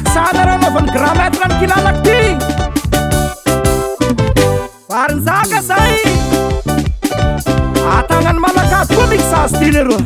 laksana ranaovany grametra ny kilalaky ty fariny zaka zay atagnany malakady koa mixage ty leroa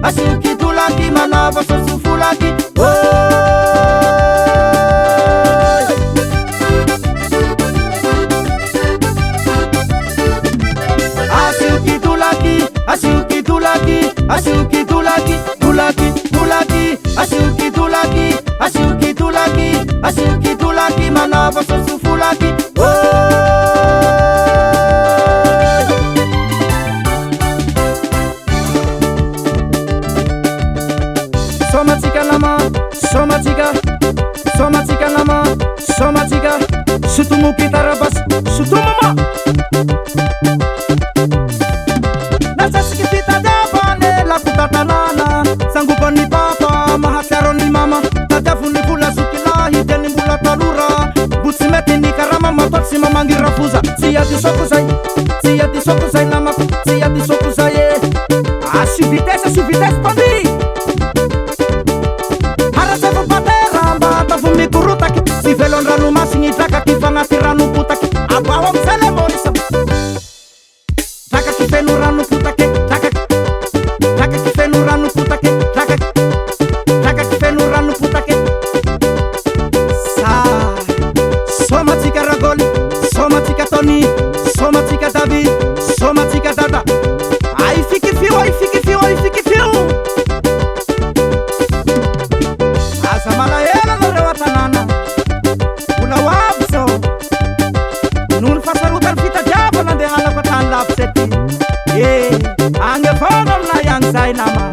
Asyuki tulaki manava sosufulaki Asyuki tulaki Asyuki tulaki Asyuki tulaki Tulaki tulaki Asyuki tulaki Asyuki tulaki Asyuki tulaki manava sosufulaki Somatika nama Somatika Sutumu kita rabas Sutumama Nasa sikipita dabane Laku tatanana Sanggupan ni papa Mahasaro ni mama Tadafun ni pula sukilahi Deni mula talura Butsimeti ni karama Matot si mamangi rafuza Siya di sokusay nama Siya di sokusay Asuvites pandi Si velon ranu masingi taka kifanga ti ranu putake abawam sele morisa taka kifenu ranu putake taka kifenu ranu putake taka kifenu ranu putake sa somatika ragoli somatika toni somatika david somatika dada ai fiki fiu asa malaela no rewatanana nama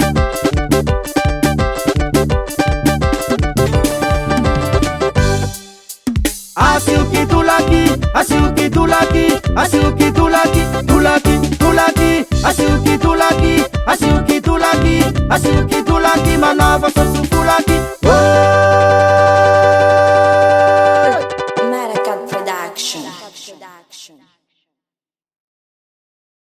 Asyuki tulaki Asyuki tulaki Asyuki tulaki Tulaki tulaki Asyuki tulaki Asyuki tulaki Asyuki tulaki manava sosufulaki